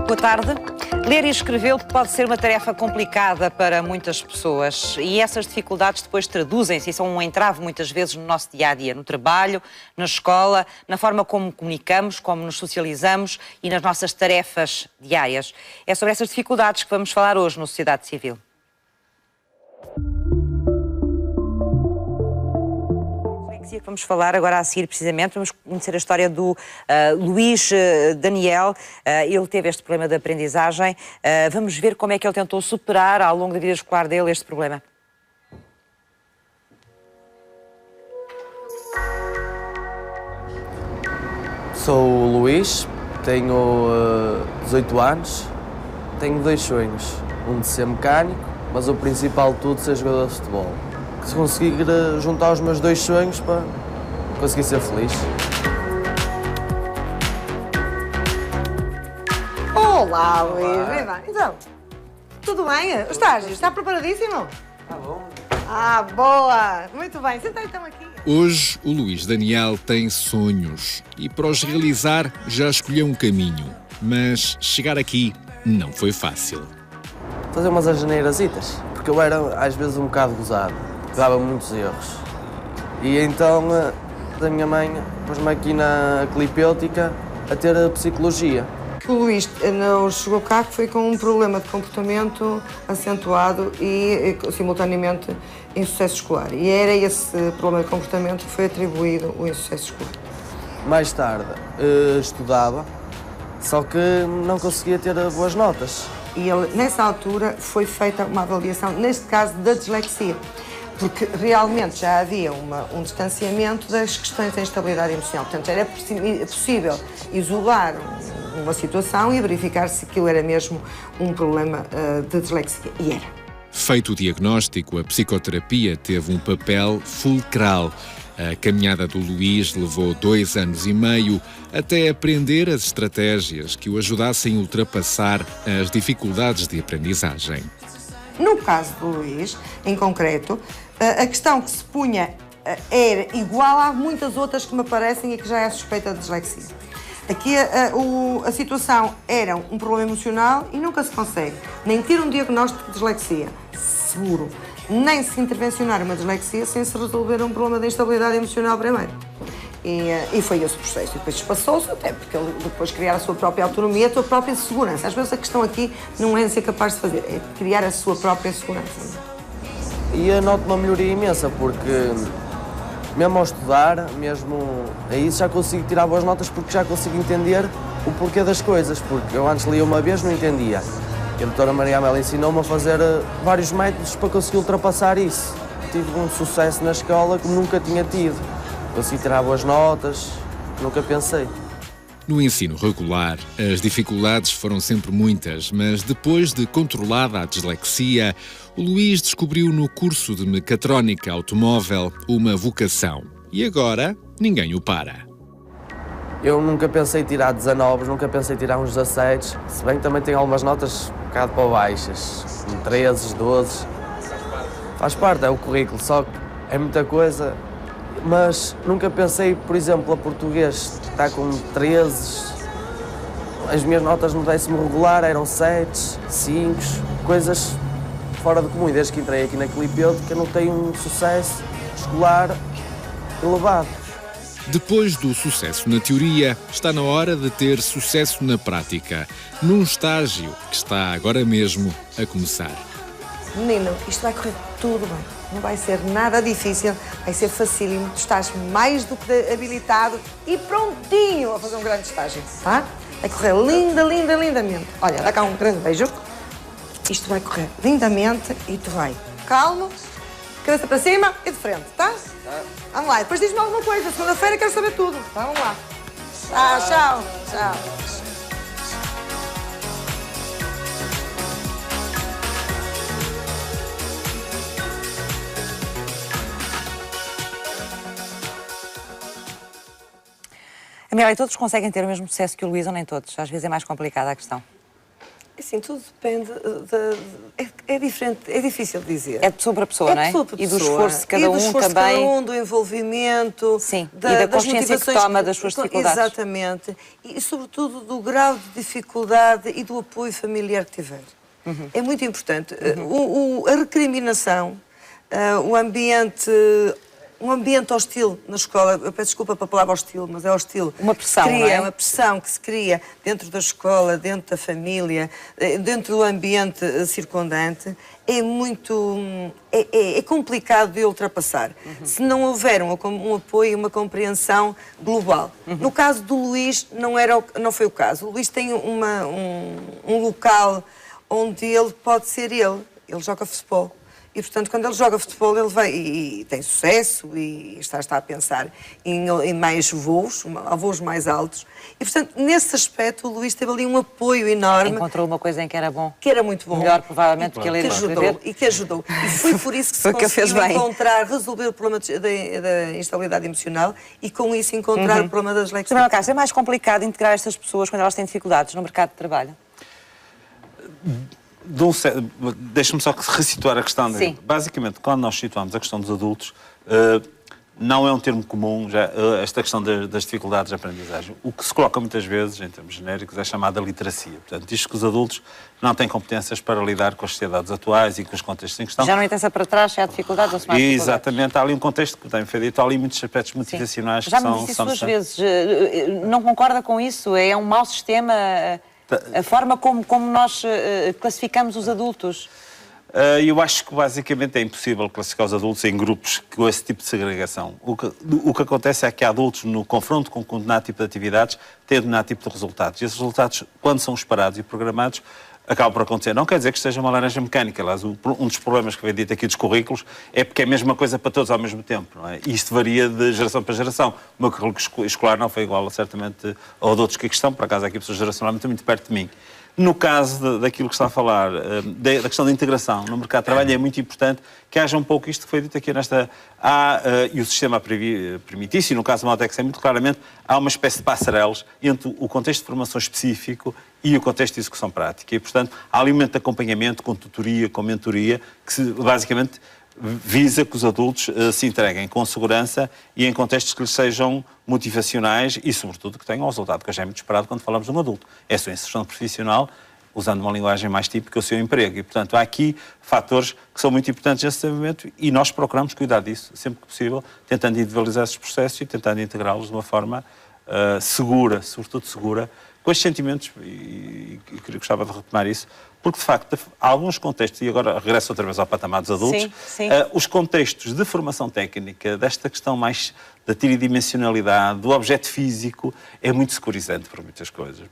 Boa tarde. Ler e escrever pode ser uma tarefa complicada para muitas pessoas e essas dificuldades depois traduzem-se e são um entrave muitas vezes no nosso dia-a-dia, no trabalho, na escola, na forma como comunicamos, como nos socializamos e nas nossas tarefas diárias. É sobre essas dificuldades que vamos falar hoje no Sociedade Civil. Que vamos falar agora a seguir, precisamente, vamos conhecer a história do Luís Daniel. Ele teve este problema de aprendizagem. Vamos ver como é que ele tentou superar ao longo da vida escolar dele este problema. Sou o Luís, tenho 18 anos, tenho 2 sonhos. Um de ser mecânico, mas o principal de tudo ser jogador de futebol. Se conseguir juntar os meus 2 sonhos para conseguir ser feliz. Olá, Luís. Viva. Então, tudo bem? O estágio está preparadíssimo? Tá bom. Ah, boa. Muito bem. Senta então aqui. Hoje, o Luís Daniel tem sonhos e para os realizar já escolheu um caminho. Mas chegar aqui não foi fácil. Fazer umas asneirasitas, porque eu era às vezes um bocado gozado. Dava muitos erros. E então a minha mãe pôs-me aqui na clipêutica a ter a psicologia. O Luís não chegou cá que foi com um problema de comportamento acentuado e simultaneamente insucesso escolar. E era esse problema de comportamento que foi atribuído o insucesso escolar. Mais tarde estudava, só que não conseguia ter boas notas. E ele, nessa altura foi feita uma avaliação, neste caso da dislexia, porque realmente já havia um distanciamento das questões da instabilidade emocional. Portanto, era possível isolar uma situação e verificar se aquilo era mesmo um problema de dislexia. E era. Feito o diagnóstico, a psicoterapia teve um papel fulcral. A caminhada do Luís levou 2 anos e meio até aprender as estratégias que o ajudassem a ultrapassar as dificuldades de aprendizagem. No caso do Luís, em concreto, a questão que se punha era igual a muitas outras que me aparecem e que já é suspeita de dislexia. Aqui a situação era um problema emocional e nunca se consegue nem ter um diagnóstico de dislexia seguro, nem se intervencionar uma dislexia sem se resolver um problema de instabilidade emocional primeiro. E foi esse o processo. E depois passou-se até porque ele depois criar a sua própria autonomia, a sua própria segurança. Às vezes a questão aqui não é ser capaz de fazer, é criar a sua própria segurança. E eu noto uma melhoria imensa, porque mesmo ao estudar, mesmo a isso, já consigo tirar boas notas porque já consigo entender o porquê das coisas. Porque eu antes lia uma vez, não entendia. E a doutora Maria Amélia ensinou-me a fazer vários métodos para conseguir ultrapassar isso. Tive um sucesso na escola como nunca tinha tido. Consegui tirar boas notas, nunca pensei. No ensino regular, as dificuldades foram sempre muitas, mas depois de controlada a dislexia, o Luís descobriu no curso de mecatrónica automóvel uma vocação. E agora, ninguém o para. Eu nunca pensei em tirar 19, nunca pensei em tirar uns 17, se bem que também tenho algumas notas um bocado para baixas, 13, 12. Faz parte, é o currículo, só que é muita coisa. Mas nunca pensei, por exemplo, a português está com 13, as minhas notas no 10º regular eram 7, 5, coisas fora do comum. Desde que entrei aqui na clipêutica não tenho um sucesso escolar elevado. Depois do sucesso na teoria, está na hora de ter sucesso na prática, num estágio que está agora mesmo a começar. Menino, isto vai correr tudo bem. Não vai ser nada difícil, vai ser facílimo. Tu estás mais do que habilitado e prontinho a fazer um grande estágio, tá? Vai correr lindamente. Olha, dá cá um grande beijo. Isto vai correr lindamente e tu vai calmo, cabeça para cima e de frente, tá? Vamos lá, depois diz-me alguma coisa. Segunda-feira quero saber tudo. Tá, vamos lá. Tchau. Amélia, todos conseguem ter o mesmo sucesso que o Luís ou nem todos? Às vezes é mais complicada a questão. Assim, tudo depende é diferente, é difícil dizer. É de pessoa para pessoa, não é? Pessoa para e do pessoa. esforço de cada um também. Cada um, do envolvimento. Sim, e da consciência que toma das suas dificuldades. Exatamente. E, sobretudo, do grau de dificuldade e do apoio familiar que tiver. É muito importante. A recriminação, um ambiente hostil na escola, eu peço desculpa pela palavra hostil, mas é hostil. Uma pressão, não é? Uma pressão que se cria dentro da escola, dentro da família, dentro do ambiente circundante, é muito... é complicado de ultrapassar. Se não houver um apoio e uma compreensão global. No caso do Luís, não foi o caso. O Luís tem um local onde ele pode ser ele. Ele joga futebol. E, portanto, quando ele joga futebol, ele vai e tem sucesso e está a pensar em mais voos mais altos. E, portanto, nesse aspecto, o Luís teve ali um apoio enorme. Encontrou uma coisa em que era bom. Que era muito bom. Melhor, provavelmente, do que ele ia escrever. E que ajudou. E foi por isso que se conseguiu resolver o problema da instabilidade emocional e, com isso, encontrar o problema das dislexia. É mais complicado integrar estas pessoas quando elas têm dificuldades no mercado de trabalho? Deixa-me só ressituar a questão. Basicamente, quando nós situamos a questão dos adultos, não é um termo comum esta questão das dificuldades de aprendizagem. O que se coloca muitas vezes, em termos genéricos, é chamada literacia. Portanto, diz que os adultos não têm competências para lidar com as sociedades atuais e com os contextos em questão. Já não interessa para trás se há dificuldades ou se não há dificuldades. Exatamente, há ali um contexto que tem foi dito, há ali muitos aspectos motivacionais que são... Já me disse isso duas vezes. Não concorda com isso? É um mau sistema... A forma como nós classificamos os adultos? Eu acho que basicamente é impossível classificar os adultos em grupos com esse tipo de segregação. O que acontece é que há adultos, no confronto com um determinado tipo de atividades, têm um determinado tipo de resultados. E esses resultados, quando são esperados e programados, acaba por acontecer. Não quer dizer que esteja uma laranja mecânica. Aliás, um dos problemas que vem dito aqui dos currículos é porque é a mesma coisa para todos ao mesmo tempo. Não é? E isto varia de geração para geração. O meu currículo escolar não foi igual, certamente, ao de outros que aqui estão. Por acaso, há aqui pessoas geracionalmente muito perto de mim. No caso daquilo que está a falar, da questão da integração no mercado de trabalho, é muito importante que haja um pouco isto que foi dito aqui nesta... e o sistema permite isso, e no caso do Maltex é muito claramente, há uma espécie de passarelas entre o contexto de formação específico e o contexto de execução prática. E, portanto, há ali um momento de acompanhamento, com tutoria, com mentoria, que basicamente visa que os adultos se entreguem com segurança e em contextos que lhes sejam motivacionais e, sobretudo, que tenham o resultado que já é muito esperado quando falamos de um adulto. É a sua inserção profissional, usando uma linguagem mais típica, o seu emprego. E, portanto, há aqui fatores que são muito importantes nesse desenvolvimento e nós procuramos cuidar disso, sempre que possível, tentando individualizar esses processos e tentando integrá-los de uma forma segura, sobretudo segura, com estes sentimentos, e gostava de retomar isso, porque, de facto, há alguns contextos, e agora regresso outra vez ao patamar dos adultos, os contextos de formação técnica, desta questão mais da tridimensionalidade, do objeto físico, é muito securizante para muitas coisas.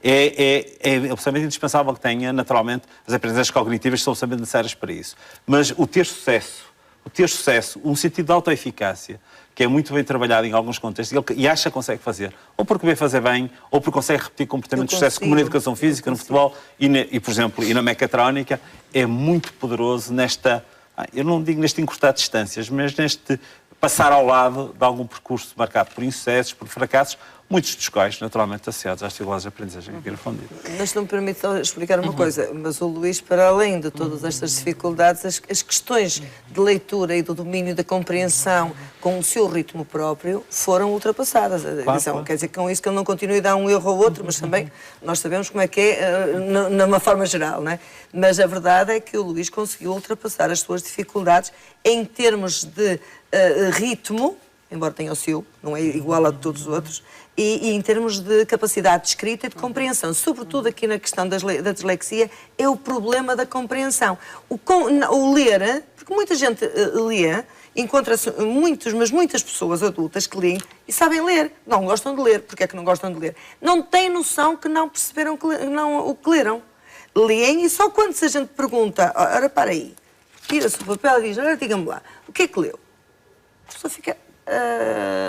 É absolutamente indispensável que tenha, naturalmente, as aprendizagens cognitivas são absolutamente necessárias para isso. Mas o ter sucesso, um sentido de autoeficácia, que é muito bem trabalhado em alguns contextos, e acha que consegue fazer, ou porque vê fazer bem, ou porque consegue repetir comportamentos de sucesso, como na educação física, no futebol e, por exemplo, e na mecatrónica, é muito poderoso nesta, eu não digo neste encurtar distâncias, mas neste passar ao lado de algum percurso marcado por insucessos, por fracassos, muitos dos quais, naturalmente, associados às dificuldades de aprendizagem aqui no fundo. Mas não me permite explicar uma coisa, mas o Luís, para além de todas estas dificuldades, as questões de leitura e do domínio da compreensão com o seu ritmo próprio foram ultrapassadas. Claro. Quer dizer, com isso que ele não continue a dar um erro ou outro, mas também nós sabemos como é que é, numa forma geral, não é? Mas a verdade é que o Luís conseguiu ultrapassar as suas dificuldades em termos de ritmo, embora tenha o seu, não é igual a todos os outros, e em termos de capacidade de escrita e de compreensão. Sobretudo aqui na questão da dislexia, é o problema da compreensão. O ler, porque muita gente lê, encontra-se muitas pessoas adultas que leem e sabem ler, não gostam de ler. Porquê é que não gostam de ler? Não têm noção que não perceberam o que leram. Leem e só quando se a gente pergunta, ora, para aí, tira-se o papel e diz, ora, diga-me lá, o que é que leu? A pessoa fica...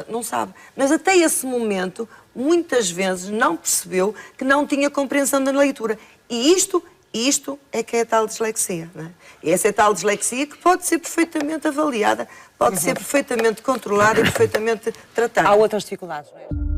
não sabe. Mas até esse momento, muitas vezes não percebeu que não tinha compreensão da leitura. E isto é que é a tal dislexia. Não é? E essa é a tal dislexia que pode ser perfeitamente avaliada, pode ser perfeitamente controlada e perfeitamente tratada. Há outras dificuldades, não é?